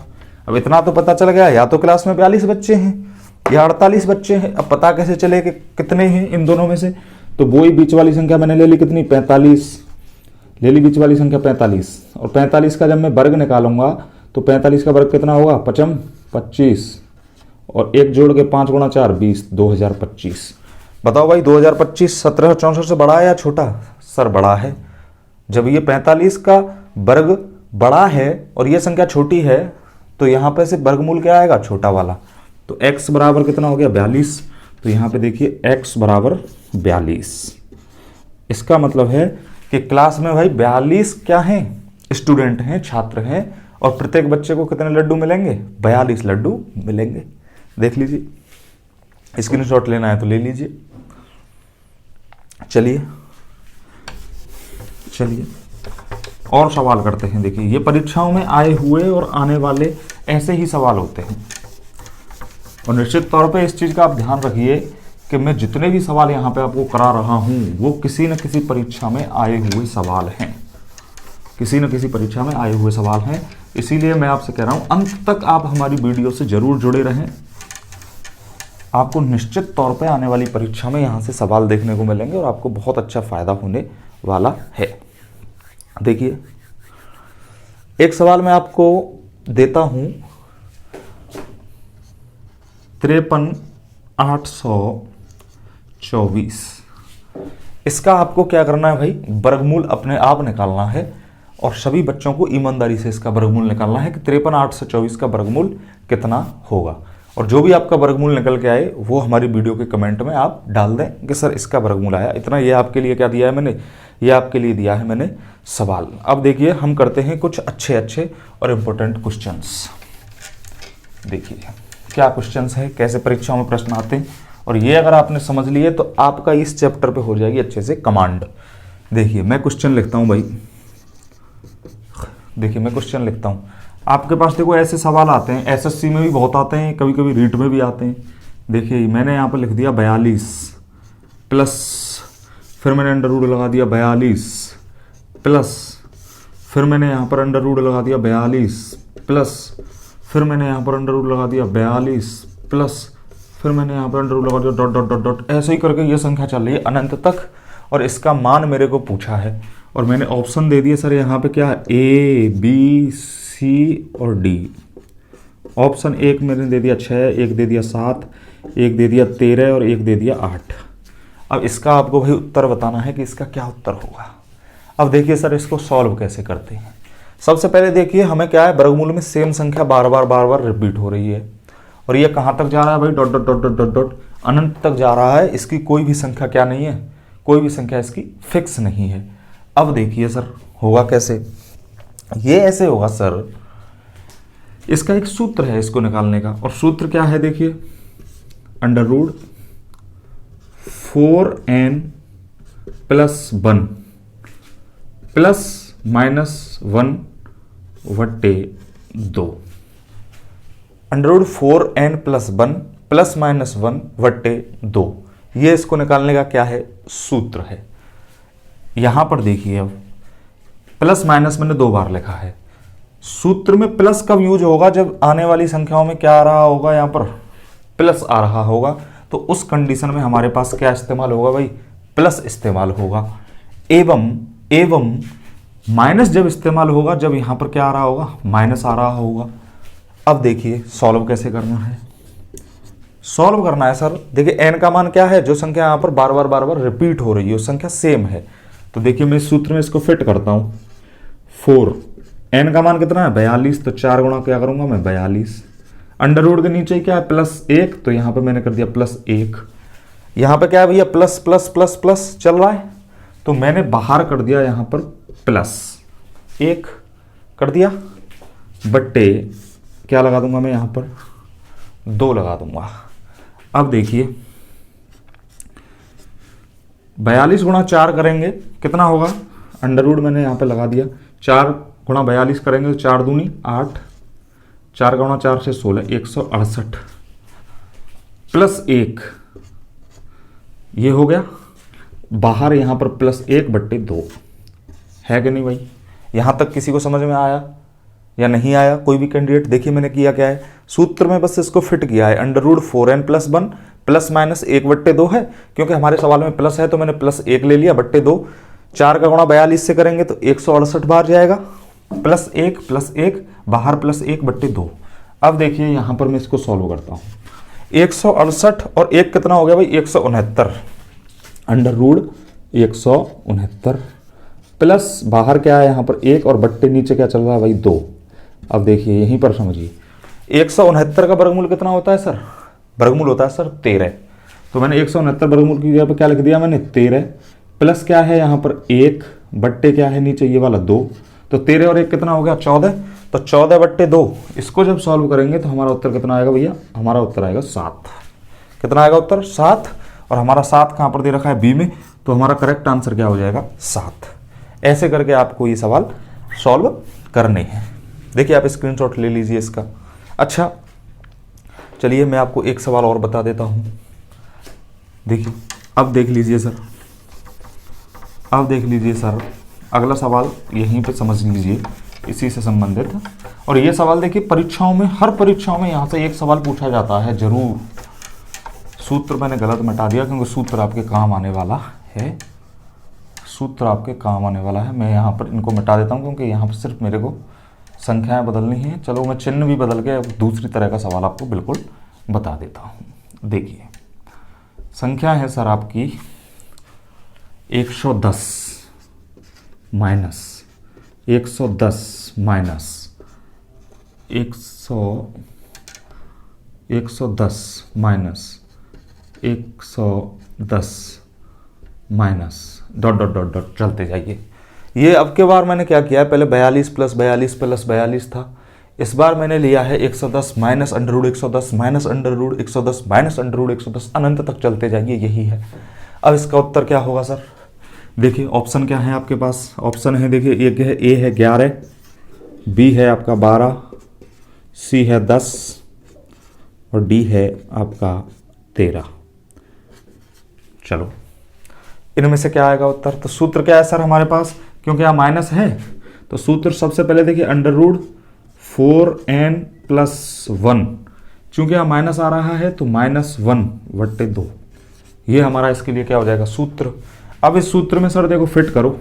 अब इतना तो पता चल गया, या तो क्लास में 42 बच्चे हैं या 48 बच्चे हैं। अब पता कैसे चले कि कितने हैं इन दोनों में से, तो वो ही बीच वाली संख्या मैंने ले ली, कितनी 45 ले ली, बीच वाली संख्या 45। और 45 का जब मैं वर्ग निकालूंगा तो 45 का वर्ग कितना होगा 5 25, और 1 जोड़ के 5 गुणा 4 20, 2025। बताओ भाई 2025 1764 से बड़ा है या छोटा, सर बड़ा है। जब ये 45 का वर्ग बड़ा है और ये संख्या छोटी है, तो यहां पे से वर्गमूल क्या आएगा छोटा वाला, तो x बराबर कितना हो गया 42। तो यहां पे देखिए x बराबर 42। इसका मतलब है कि क्लास में भाई 42 क्या हैं, स्टूडेंट हैं, छात्र हैं, और प्रत्येक बच्चे को कितने लड्डू मिलेंगे 42 लड्डू मिलेंगे। देख लीजिए, स्क्रीनशॉट लेना है तो ले लीजिए। चलिए और सवाल करते हैं। देखिए ये परीक्षाओं में आए हुए और आने वाले ऐसे ही सवाल होते हैं, और निश्चित तौर पे इस चीज का आप ध्यान रखिए कि मैं जितने भी सवाल यहाँ पे आपको करा रहा हूँ वो किसी न किसी परीक्षा में आए हुए सवाल हैं, किसी न किसी परीक्षा में आए हुए सवाल हैं। इसीलिए मैं आपसे कह रहा हूँ अंत तक आप हमारी वीडियो से जरूर जुड़े रहें, आपको निश्चित तौर पे आने वाली परीक्षा में यहाँ से सवाल देखने को मिलेंगे और आपको बहुत अच्छा फायदा होने वाला है। देखिए एक सवाल मैं आपको देता हूं, 53,824। इसका आपको क्या करना है भाई, वर्गमूल अपने आप निकालना है, और सभी बच्चों को ईमानदारी से इसका वर्गमूल निकालना है कि 53,824 का वर्गमूल कितना होगा। और जो भी आपका वर्गमूल निकल के आए वो हमारी वीडियो के कमेंट में आप डाल दें कि सर इसका वर्गमूल आया इतना। ये आपके लिए क्या दिया है मैंने, ये आपके लिए दिया है मैंने सवाल। अब देखिए हम करते हैं कुछ अच्छे और इम्पोर्टेंट क्वेश्चंस। देखिए क्या क्वेश्चंस है, कैसे परीक्षाओं में प्रश्न आते हैं, और ये अगर आपने समझ लिए तो आपका इस चैप्टर पे हो जाएगी अच्छे से कमांड। देखिए मैं क्वेश्चन लिखता हूं भाई, देखिए मैं क्वेश्चन लिखता हूं। आपके पास देखो ऐसे सवाल आते हैं, एसएससी में भी बहुत आते हैं, कभी कभी रीट में भी आते हैं। देखिए मैंने यहाँ पर लिख दिया 42 प्लस, फिर मैंने अंडर रूट लगा दिया 42 प्लस, फिर मैंने यहाँ पर अंडर रूट लगा दिया 42 प्लस, फिर मैंने यहाँ पर अंडर रूट लगा दिया 42 प्लस, फिर मैंने यहाँ पर अंडर रूट लगा दिया डॉट डॉट डॉट डॉट। ऐसे ही करके ये संख्या चल रही है अनंत तक, और इसका मान मेरे को पूछा है, और मैंने ऑप्शन दे दिए सर यहाँ पे क्या है A B C और D। ऑप्शन 1 मैंने दे दिया 6, 1 दे दिया 7, 1 दे दिया 13 और 1 दे दिया 8। अब इसका आपको भाई उत्तर बताना है कि इसका क्या उत्तर होगा। अब देखिए सर इसको सॉल्व कैसे करते हैं। सबसे पहले देखिए हमें क्या है, वर्गमूल में सेम संख्या बार बार रिपीट हो रही है, और ये कहाँ तक जा रहा है भाई dot dot dot dot dot dot अनंत तक जा रहा है। इसकी कोई भी संख्या क्या नहीं है, कोई भी संख्या इसकी फिक्स नहीं है। अब देखिए सर होगा कैसे, ये ऐसे होगा सर, इसका एक सूत्र है इसको निकालने का, और सूत्र क्या है देखिए, under root 4n plus 1 plus minus 1 बटे 2। Under root 4n plus 1 plus minus 1 बटे 2, ये इसको निकालने का क्या है सूत्र है। यहां पर देखिए अब प्लस माइनस मैंने 2 बार लिखा है। सूत्र में प्लस कब यूज होगा, जब आने वाली संख्याओं में क्या आ रहा होगा, यहां पर प्लस आ रहा होगा, तो उस कंडीशन में हमारे पास क्या इस्तेमाल होगा भाई, प्लस इस्तेमाल होगा, एवं माइनस जब इस्तेमाल होगा जब यहां पर क्या आ रहा होगा, माइनस आ रहा होगा। अब देखिए सॉल्व कैसे करना है। सॉल्व करना है सर, देखिए एन का मान क्या है, जो संख्या यहां पर बार बार रिपीट हो रही है उस संख्या सेम है। तो देखिए मैं इस सूत्र में इसको फिट करता हूं। 4, एन का मान कितना है 42, तो 4 गुणा क्या करूंगा मैं 42। अंडर रूट के नीचे क्या है +1, तो यहां पर मैंने कर दिया +1। यहां पर क्या है भैया प्लस प्लस प्लस प्लस चल रहा है, तो मैंने बाहर कर दिया यहां पर +1 कर दिया, बट्टे क्या लगा दूंगा मैं यहां पर 2 लगा दूंगा। अब देखिए 42 गुणा 4 करेंगे कितना होगा, अंडर रूट मैंने यहां पे लगा दिया, 4 गुणा 42 करेंगे तो 4 दूनी 8, 4 गुणा 4 से 16, 168 +1 ये हो गया, बाहर यहां पर +1 बट्टे 2 है कि नहीं भाई। यहां तक किसी को समझ में आया या नहीं आया, कोई भी कैंडिडेट। देखिए मैंने किया क्या है, सूत्र में बस इसको फिट किया है, under root 4n + 1 plus minus 1 बट्टे 2 है, क्योंकि हमारे सवाल में प्लस है तो मैंने +1 ले लिया बट्टे 2। 4 का गुणा 42 से करेंगे तो 168 बार जाएगा, +1 बाहर +1 बट्टे 2। अब देखिए यहां पर मैं इसको सॉल्व करता हूं, 168 और 1 कितना हो गया भाई 169, अंडर रूट 169 प्लस बाहर क्या है यहां पर 1 और बट्टे नीचे क्या चल रहा है भाई 2। अब देखिए यहीं पर समझिए 169 का वर्गमूल कितना होता है सर, वर्गमूल होता है सर 13। तो मैंने 169 वर्गमूल की जगह पर क्या लिख दिया मैंने 13, प्लस क्या है यहाँ पर 1 बट्टे क्या है नीचे ये वाला 2, तो 13 और 1 कितना हो गया 14, तो 14 बट्टे 2। इसको जब सॉल्व करेंगे तो हमारा उत्तर कितना आएगा भैया, हमारा उत्तर आएगा 7। कितना आएगा उत्तर 7, और हमारा 7 कहाँ पर दे रखा है बी में, तो हमारा करेक्ट आंसर क्या हो जाएगा 7। ऐसे करके आपको ये सवाल सॉल्व करने हैं। देखिए आप स्क्रीनशॉट ले लीजिए इसका। अच्छा चलिए मैं आपको एक सवाल और बता देता हूं। देखिए अब देख लीजिए सर, अब देख लीजिए सर, अगला सवाल यहीं पे समझ लीजिए, इसी से संबंधित। और ये सवाल देखिए परीक्षाओं में, हर परीक्षाओं में यहाँ से एक सवाल पूछा जाता है जरूर। सूत्र मैंने गलत मिटा दिया क्योंकि सूत्र आपके काम आने वाला है, सूत्र आपके काम आने वाला है। मैं यहाँ पर इनको मिटा देता हूँ क्योंकि यहाँ पर सिर्फ मेरे को संख्याएं बदलनी है। चलो मैं चिन्ह भी बदल के दूसरी तरह का सवाल आपको बिल्कुल बता देता हूँ। देखिए संख्या है सर आपकी 110 minus 110 minus 110 minus 110 minus dot dot dot dot चलते जाइए। ये अब के बार मैंने क्या किया, पहले 42 प्लस 42 प्लस 42 था, इस बार मैंने लिया है 110 minus under root 110 minus under root 110 minus under root 110, अनंत तक चलते जाइए, यही है। अब इसका उत्तर क्या होगा सर, देखिए ऑप्शन क्या है आपके पास, ऑप्शन है देखिए, एक है ए है 11, बी है आपका 12, सी है 10 और डी है आपका 13। चलो इनमें से क्या आएगा उत्तर, तो सूत्र क्या है सर हमारे पास, क्योंकि यहाँ माइनस है तो सूत्र सबसे पहले देखिए अंडर रूट 4n + 1, चूंकि यहाँ माइनस आ रहा है तो -1 बट्टे 2, ये हमारा इसके लिए क्या हो जाएगा सूत्र। अब इस सूत्र में सर देखो फिट करो,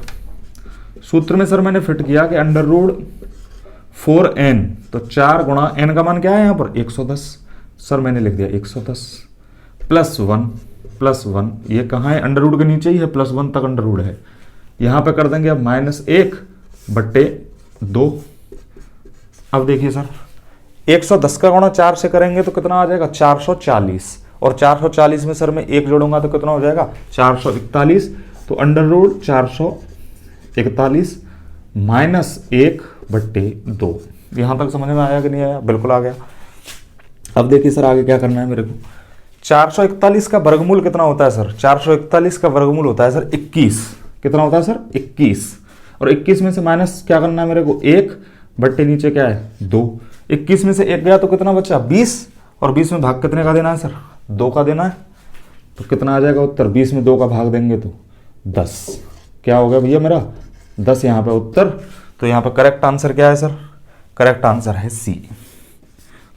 सूत्र में सर मैंने फिट किया कि अंडर रूट 4n, तो 4 गुणा n का मान क्या है यहाँ पर 110, सर मैंने लिख दिया 110 प्लस 1, ये कहाँ है अंडर रूट के नीचे ही है, +1 तक अंडर रूट है, यहाँ पे कर देंगे अब -1 बट्टे 2। अब देखिए सर 110 का गुणा 4 से करेंगे तो कितना आ जाएगा 440, और 440 में सर मैं 1 जोड़ूंगा तो कितना हो जाएगा 441, तो अंडर रूट 441 -1 बट्टे 2। यहाँ तक समझ में आया कि नहीं आया, बिल्कुल आ गया। अब देखिए सर आगे क्या करना है मेरे को, 441 का वर्गमूल कितना होता है सर, 441 का वर्गमूल होता है सर 21, कितना होता है सर 21, और 21 में से माइनस क्या करना है मेरे को 1 बट्टे नीचे क्या है 2, 21 में से 1 गया तो कितना बचा 20, और 20 में भाग कितने का देना है सर 2 का देना है, तो कितना आ जाएगा उत्तर, 20 में 2 का भाग देंगे तो 10, क्या हो गया भैया मेरा 10 यहाँ पे उत्तर। तो यहाँ पे करेक्ट आंसर क्या है सर, करेक्ट आंसर है सी,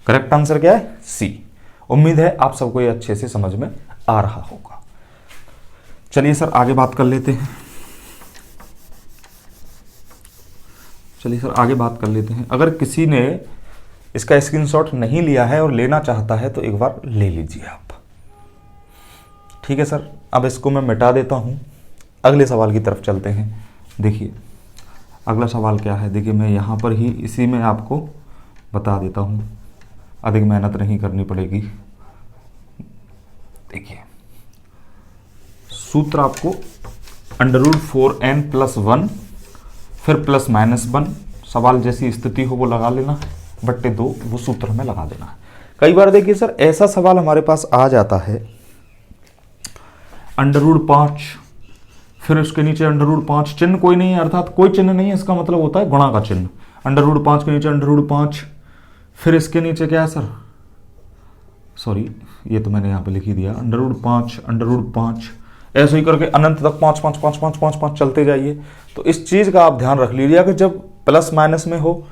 करेक्ट आंसर क्या है सी। उम्मीद है आप सबको ये अच्छे से समझ में आ रहा होगा। चलिए सर आगे बात कर लेते हैं। अगर किसी ने इसका स्क्रीनशॉट नहीं लिया है और लेना चाहता है तो एक बार ले लीजिए आप। ठीक है सर, अब इसको मैं मिटा देता हूँ, अगले सवाल की तरफ चलते हैं। देखिए अगला सवाल क्या है, देखिए मैं यहाँ पर ही इसी में आपको बता देता हूँ, अधिक मेहनत नहीं करनी पड़ेगी। देखिए सूत्र आपको √4n+1 फिर +-1, सवाल जैसी स्थिति हो वो लगा लेना, /2 वो सूत्र में लगा देना है। कई बार देखिए सर ऐसा सवाल हमारे पास आ जाता है √5 फिर उसके नीचे √5, चिन्ह कोई नहीं है, अर्थात कोई चिन्ह नहीं है, इसका मतलब होता है गुणा का चिन्ह। √5 के नीचे √5, फिर इसके नीचे क्या है सर, सॉरी ये तो मैंने यहाँ पे लिख ही दिया, √5 ऐसे ही करके अनंत तक 5 5 5 5 5 5 चलते जाइए। तो इस चीज़ का आप ध्यान रख लीजिए कि जब +- में हो,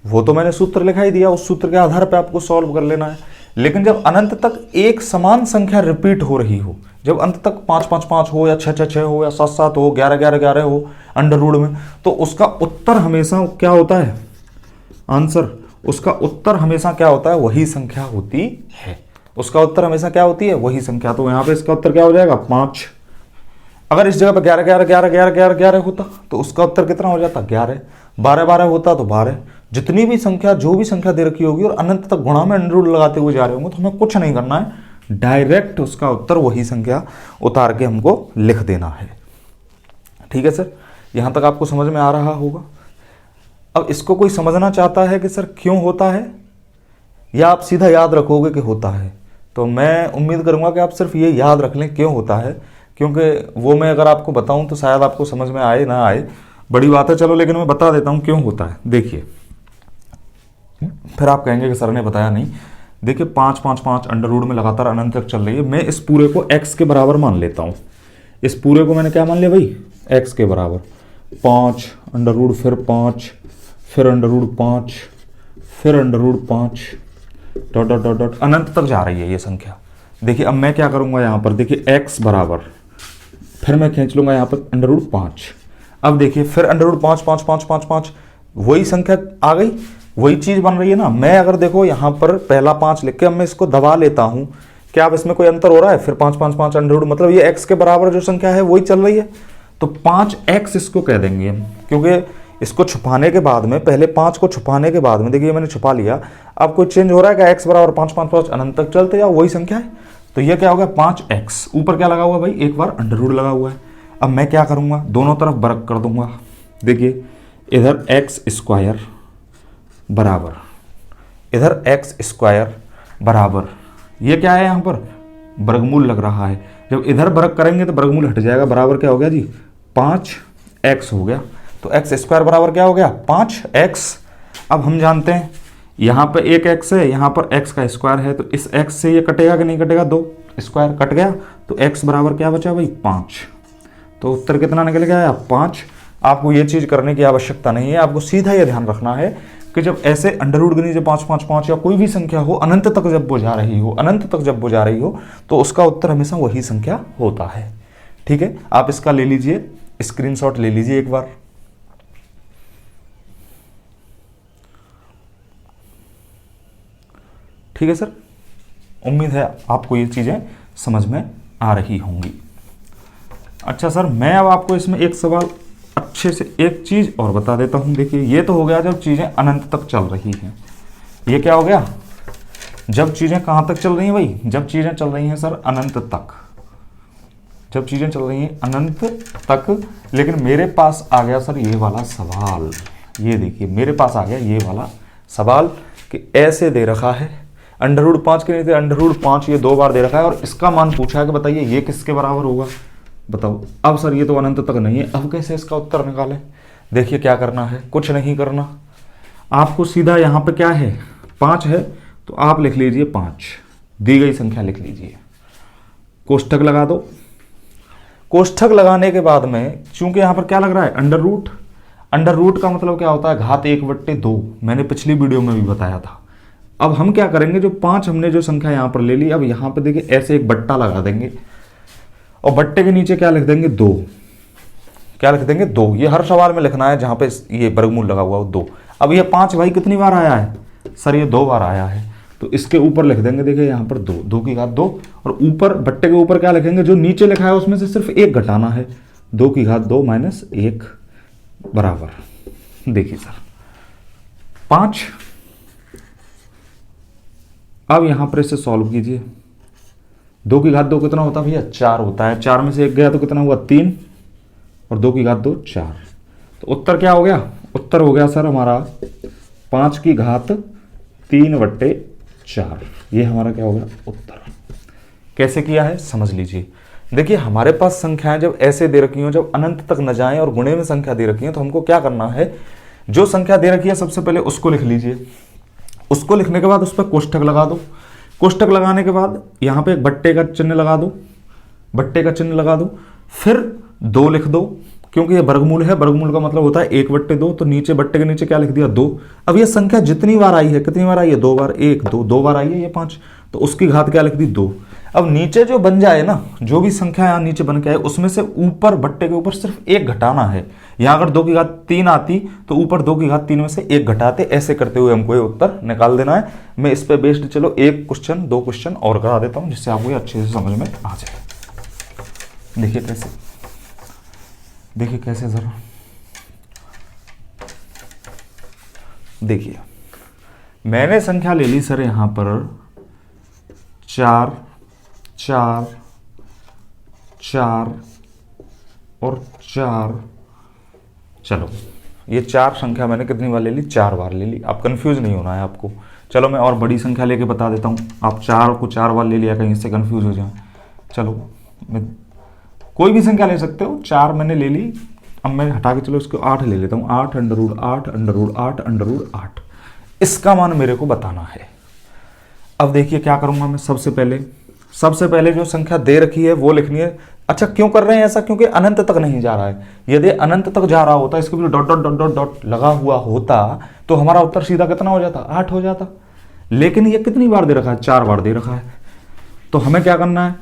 वो तो मैंने सूत्र लिखा ही दिया, उस सूत्र के आधार पर आपको सॉल्व कर लेना है। लेकिन जब अनंत तक एक समान संख्या रिपीट हो रही हो, जब अंत तक 5 5 5 हो या 6 6 6 हो या 7 7 हो, 11 11 11 हो अंडर में, तो उसका उत्तर हमेशा क्या होता है, आंसर उसका उत्तर हमेशा क्या होता है, वही संख्या होती है। उसका उत्तर हमेशा क्या होती है, वही संख्या। तो यहाँ पे इसका उत्तर क्या हो जाएगा, 5। अगर इस जगह पर 11 11 11 11 11 11 होता तो उसका उत्तर कितना हो जाता, 11। 12 12 होता तो 12। जितनी भी संख्या, जो भी संख्या दे रखी होगी और अनंत तक गुणा में अंडर लगाते हुए जा रहे होंगे, तो हमें कुछ नहीं करना है, डायरेक्ट उसका उत्तर वही संख्या उतार के हमको लिख देना है। ठीक है सर, यहां तक आपको समझ में आ रहा होगा। अब इसको कोई समझना चाहता है कि सर क्यों होता है, या आप सीधा याद रखोगे कि होता है, तो मैं उम्मीद करूंगा कि आप सिर्फ ये याद रख लें क्यों होता है, क्योंकि वो मैं अगर आपको बताऊं तो शायद आपको समझ में आए ना आए, बड़ी बात है, चलो लेकिन मैं बता देता हूं क्यों होता है। देखिए फिर आप कहेंगे कि सर ने बताया नहीं। देखिए 5 5 5 अंडर रूट में लगातार अनंत तक चल रही है। मैं इस पूरे को x के बराबर मान लेता हूं। इस पूरे को मैंने क्या मान लिया भाई, x के बराबर। 5 अंडर रूट फिर 5 फिर अंडर रूट 5 फिर under root 5 dot dot dot dot अनंत तक जा रही है ये संख्या। देखिए अब मैं क्या करूंगा यहाँ पर, देखिए x बराबर, फिर मैं खींच लूंगा यहाँ पर अंडर रूट 5। अब देखिए फिर अंडर रूट 5 5 5 5 5, वही संख्या आ गई, वही चीज बन रही है ना। मैं अगर देखो यहाँ पर पहला 5 लिख के अब मैं इसको दबा लेता हूं, क्या अब इसमें कोई अंतर हो रहा है, फिर 5 5 5 अंडर रूट, मतलब ये x के बराबर जो संख्या है वही चल रही है, तो 5x इसको कह देंगे हम, क्योंकि इसको छुपाने के बाद में, पहले 5 को छुपाने के बाद में, देखिए मैंने छुपा लिया, अब कोई चेंज हो रहा है क्या, x बराबर 5 5 5 अनंत तक चलते जाओ, वही संख्या है, तो ये क्या होगा 5x। ऊपर क्या लगा हुआ भाई, एक बार अंडर रूट लगा हुआ है। अब मैं क्या करूंगा, दोनों तरफ वर्ग कर दूंगा। देखिए इधर x² बराबर, इधर x² बराबर, ये क्या है यहाँ पर वर्गमूल लग रहा है। जब इधर वर्ग करेंगे तो वर्गमूल हट जाएगा, बराबर क्या हो गया जी 5x हो गया। तो x² बराबर क्या हो गया 5x। अब हम जानते हैं यहाँ पे एक x है, यहाँ पर x का स्क्वायर है, तो इस x से ये कटेगा कि नहीं कटेगा, 2 स्क्वायर कट गया, तो x बराबर क्या बचा भाई 5। तो उत्तर कितना निकल गया 5। आपको ये चीज करने की आवश्यकता नहीं है, आपको सीधा ये ध्यान रखना है कि जब ऐसे अंडर रूट के नीचे 5 5 5 या कोई भी संख्या हो, अनंत तक जब वो जा रही हो, अनंत तक जब वो जा रही हो, तो उसका उत्तर हमेशा वही संख्या होता है। ठीक है, आप इसका ले लीजिए स्क्रीनशॉट, ले लीजिए एक बार। ठीक है सर, उम्मीद है आपको ये चीजें समझ में आ रही होंगी। अच्छा सर, मैं अब आपको इसमें एक सवाल अच्छे से एक चीज और बता देता हूं। देखिए ये तो हो गया जब चीजें अनंत तक चल रही हैं। ये क्या हो गया, जब चीजें कहां तक चल रही हैं भाई, जब चीजें चल रही हैं सर अनंत तक, जब चीजें चल रही हैं अनंत तक। लेकिन मेरे पास आ गया सर ये वाला सवाल, ये देखिए मेरे पास आ गया ये वाला सवाल कि ऐसे दे रखा है अंडर रूट 5 के नीचे अंडर रूट 5, ये 2 बार दे रखा है और इसका मान पूछा है कि बताइए ये किसके बराबर होगा। बताओ, अब सर ये तो अनंत तक नहीं है, अब कैसे इसका उत्तर निकालें। देखिए क्या करना है, कुछ नहीं करना, आपको सीधा यहाँ पे क्या है 5 है, तो आप लिख लीजिए 5, दी गई संख्या लिख लीजिए, कोष्ठक लगा दो। कोष्ठक लगाने के बाद में चूंकि यहाँ पर क्या लग रहा है अंडर रूट, अंडर रूट का मतलब क्या होता है घात 1/2, मैंने पिछली वीडियो में भी बताया था। अब हम क्या करेंगे, जो 5 हमने जो संख्या यहाँ पर ले ली, अब यहाँ पे देखिए ऐसे एक बट्टा लगा देंगे और बट्टे के नीचे क्या लिख देंगे 2, क्या लिख देंगे 2। ये हर सवाल में लिखना है जहां पे ये वर्गमूल लगा हुआ हो 2। अब ये 5 भाई कितनी बार आया है सर, ये 2 बार आया है, तो इसके ऊपर लिख देंगे, देखिए यहाँ पर 2, 2 की घात 2, और ऊपर बट्टे के ऊपर क्या लिखेंगे, जो नीचे लिखा है उसमें से सिर्फ 1 घटाना है, 2 की घात 2 माइनस 1 बराबर, देखिए सर 5। अब यहां पर इसे सॉल्व कीजिए, 2 की घात 2 कितना होता है भैया 4 होता है, 4 में से 1 गया तो कितना हुआ 3, और 2 की घात 2 4, तो उत्तर क्या हो गया, उत्तर हो गया सर हमारा 5 की घात 3/4, ये हमारा क्या हो गया उत्तर। कैसे किया है समझ लीजिए। देखिए हमारे पास संख्याएं जब ऐसे दे रखी हो, जब अनंत तक न जाएं और गुणे में संख्या दे रखी है, तो हमको क्या करना है, जो संख्या दे रखी है सबसे पहले उसको लिख लीजिए, उसको लिखने के बाद उस पर कोष्ठक लगा दो, कोष्ठक लगाने के बाद यहां पे एक बट्टे का चिन्ह लगा दो, बट्टे का चिन्ह लगा दो, फिर 2 लिख दो, क्योंकि ये वर्गमूल है, वर्गमूल का मतलब होता है 1/2, तो नीचे बट्टे के नीचे क्या लिख दिया 2। अब ये संख्या जितनी बार आई है, कितनी बार आई है 2 बार, 1 2 2 बार आई है ये 5, तो उसकी घात क्या लिख दी 2। अब नीचे जो बन जाए ना, जो भी संख्या यहां नीचे बन के आए उसमें से ऊपर बट्टे के ऊपर सिर्फ 1 घटाना है। यहां अगर 2 की घात 3 आती तो ऊपर 2 की घात 3 में से 1 घटाते, ऐसे करते हुए हमको ये उत्तर निकाल देना है। मैं इस पे बेस्ड चलो 1 क्वेश्चन 2 क्वेश्चन और करा देता हूं, जिससे आपको ये अच्छे से समझ में आ जाए। देखिए कैसे, देखिए कैसे जरा देखिए, मैंने संख्या ले ली सर यहां पर 4 4 4 और 4, चलो ये 4 संख्या मैंने कितनी बार ले ली, 4 बार ले ली। आप कंफ्यूज नहीं होना है आपको, चलो मैं और बड़ी संख्या लेके बता देता हूँ। आप 4 को 4 बार ले लिया, कहीं इससे कंफ्यूज हो जाए। चलो मैं कोई भी संख्या ले सकते हो, 4 मैंने ले ली, अब मैं हटा के चलो इसको 8 ले लेता हूँ, 8 √ 8 √ 8 √ 8, इसका मान मेरे को बताना है। अब देखिए क्या करूंगा मैं, सबसे पहले जो संख्या दे रखी है वो लिखनी है। अच्छा क्यों कर रहे हैं ऐसा, क्योंकि अनंत तक नहीं जा रहा है। यदि अनंत तक जा रहा होता, इसके भी dot dot dot dot dot लगा हुआ होता, तो हमारा उत्तर सीधा कितना हो जाता, 8 हो जाता। लेकिन ये कितनी बार दे रखा है, 4 बार दे रखा है। तो हमें क्या करना है,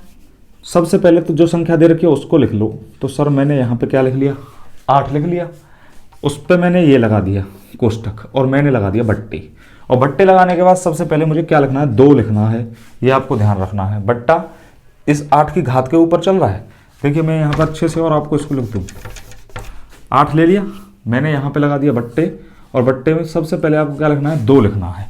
सबसे पहले तो जो संख्या दे रखी है उसको लिख लो। तो सर मैंने यहाँ पे क्या लिख लिया, 8 लिख लिया, उस पर मैंने ये लगा दिया कोष्ठक, और मैंने लगा दिया बट्टे। और बट्टे लगाने के बाद सबसे पहले मुझे क्या लिखना है, 2 लिखना है। ये आपको ध्यान रखना है, बट्टा इस 8 की घात के ऊपर चल रहा है। देखिए मैं यहाँ पर अच्छे से और आपको इसको लिख दूँ, 8 ले लिया मैंने, यहाँ पे लगा दिया बट्टे, और बट्टे में सबसे पहले आपको क्या लिखना है, 2 लिखना है।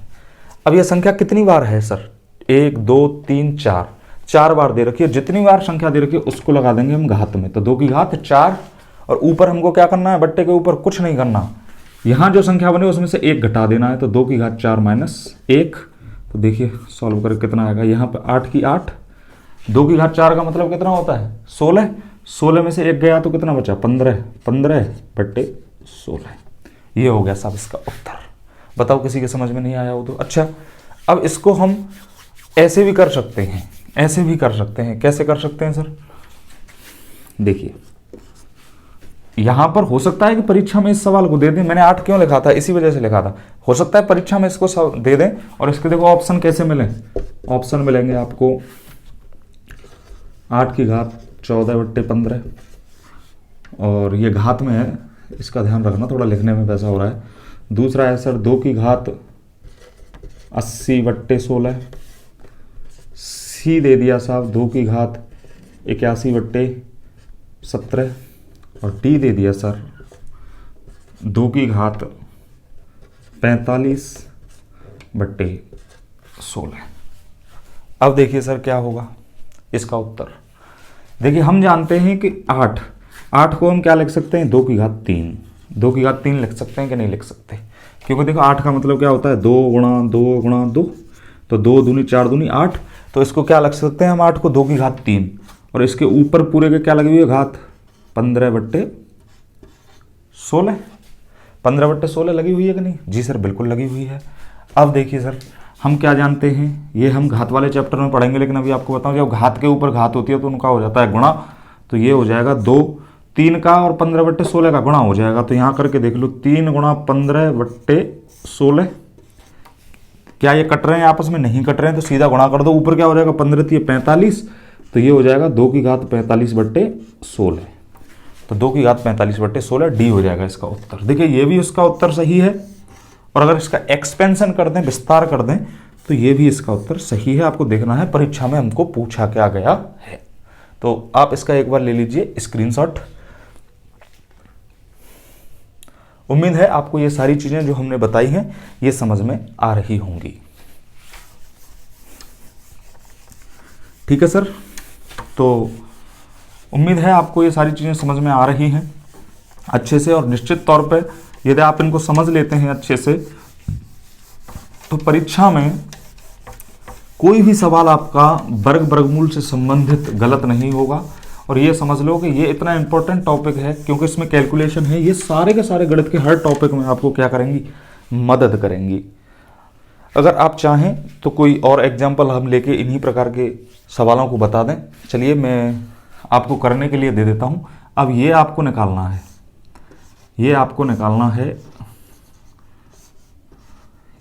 अब यह संख्या कितनी बार है सर, 1 2 3 4, 4 बार दे रखी है। जितनी बार संख्या दे रखी है उसको लगा देंगे हम घात में, तो 2 की घात 4, और ऊपर हमको क्या करना है, बट्टे के ऊपर कुछ नहीं करना, यहाँ जो संख्या बने उसमें से 1 घटा देना है। तो 2 की घात 4 - 1, तो देखिए सॉल्व करके कितना आएगा, यहाँ पे 8 की 8, 2 की घात 4 का मतलब कितना होता है 16, 16 में से 1 गया तो कितना बचा 15, 15/16। ये हो गया साहब इसका उत्तर। बताओ किसी के समझ में नहीं आया हो तो। अच्छा अब इसको हम ऐसे भी कर सकते हैं, ऐसे भी कर सकते हैं। कैसे कर सकते हैं सर, देखिए यहां पर हो सकता है कि परीक्षा में इस सवाल को दे दें। मैंने 8 क्यों लिखा था, इसी वजह से लिखा था, हो सकता है परीक्षा में इसको दे दें। और इसके देखो ऑप्शन कैसे मिले, ऑप्शन मिलेंगे आपको 8 की घात 14/15, और ये घात में है, इसका ध्यान रखना, थोड़ा लिखने में वैसा हो रहा है। दूसरा है सर 2 की घात 80/16, सी दे दिया साहब 2 की घात 81/17, और डी दे दिया सर 2 की घात 45/16। अब देखिए सर क्या होगा इसका उत्तर। देखिए हम जानते हैं कि 8 को हम क्या लिख सकते हैं, 2 की घात 3, 2 की घात 3 लिख सकते हैं कि नहीं लिख सकते, क्योंकि देखो 8 का मतलब क्या होता है 2 × 2 × 2, तो 2 दूनी 4 दूनी 8, तो इसको क्या लग सकते हैं हम 8 को 2 की घात 3, और इसके ऊपर पूरे के क्या लगी हुई है घात 15/16, 15/16 लगी हुई है कि नहीं, जी सर बिल्कुल लगी हुई है। अब देखिए सर हम क्या जानते हैं, ये हम घात वाले चैप्टर में पढ़ेंगे, लेकिन अभी आपको बताऊं जब घात के ऊपर घात होती है तो उनका हो जाता है गुणा, तो ये हो जाएगा 2 3 का और 15/16 का गुणा हो जाएगा। तो यहाँ करके देख लो 3 × 15/16, क्या ये कट रहे हैं आपस में, नहीं कट रहे हैं, तो सीधा गुणा कर दो। ऊपर क्या हो जाएगा 15 × 45, तो ये हो जाएगा 2 की घात 45/16। तो 2 की घात 45/16 डी हो जाएगा इसका उत्तर। देखिए ये भी इसका उत्तर सही है, और अगर इसका एक्सपेंशन कर दें, विस्तार कर दें, तो ये भी इसका उत्तर सही है। आपको देखना है परीक्षा में हमको पूछा क्या गया है। तो आप इसका एक बार ले लीजिए स्क्रीनशॉट। उम्मीद है आपको ये सारी चीजें जो हमने बताई हैं ये समझ में आ रही होंगी। ठीक है सर, तो उम्मीद है आपको ये सारी चीजें समझ में आ रही हैं अच्छे से, और निश्चित तौर पे यदि आप इनको समझ लेते हैं अच्छे से तो परीक्षा में कोई भी सवाल आपका वर्गमूल से संबंधित गलत नहीं होगा। और ये समझ लो कि ये इतना इंपॉर्टेंट टॉपिक है क्योंकि इसमें कैलकुलेशन है, ये सारे के सारे गणित के हर टॉपिक में आपको क्या करेंगी, मदद करेंगी। अगर आप चाहें तो कोई और एग्जाम्पल हम लेके इन्हीं प्रकार के सवालों को बता दें। चलिए मैं आपको करने के लिए दे देता हूं। अब ये आपको निकालना है, ये आपको निकालना है,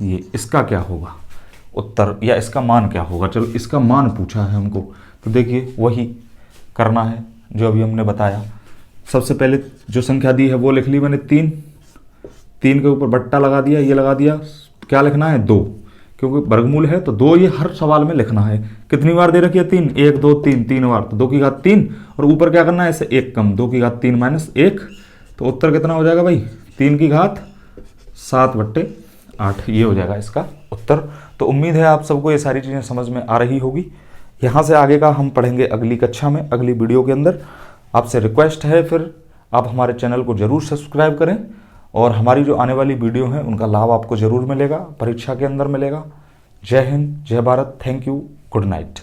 ये इसका क्या होगा उत्तर, या इसका मान क्या होगा। चलो इसका मान पूछा है हमको, तो देखिए वही करना है जो अभी हमने बताया। सबसे पहले जो संख्या दी है वो लिख ली मैंने 3 के ऊपर बट्टा लगा दिया, ये लगा दिया, क्या लिखना है 2, क्योंकि वर्गमूल है तो 2 ये हर सवाल में लिखना है। कितनी बार दे रखी है 3, 1 2 3, 3 बार, तो 2 की घात 3, और ऊपर क्या करना है इसे 1 कम, 2 की घात 3 माइनस 1, तो उत्तर कितना हो जाएगा भाई 3 की घात 7/8, ये हो जाएगा इसका उत्तर। तो उम्मीद है आप सबको ये सारी चीज़ें समझ में आ रही होगी। यहाँ से आगे का हम पढ़ेंगे अगली कक्षा में, अगली वीडियो के अंदर। आपसे रिक्वेस्ट है फिर आप हमारे चैनल को जरूर सब्सक्राइब करें, और हमारी जो आने वाली वीडियो है उनका लाभ आपको जरूर मिलेगा, परीक्षा के अंदर मिलेगा। जय हिंद, जय Bharat, thank you, good night.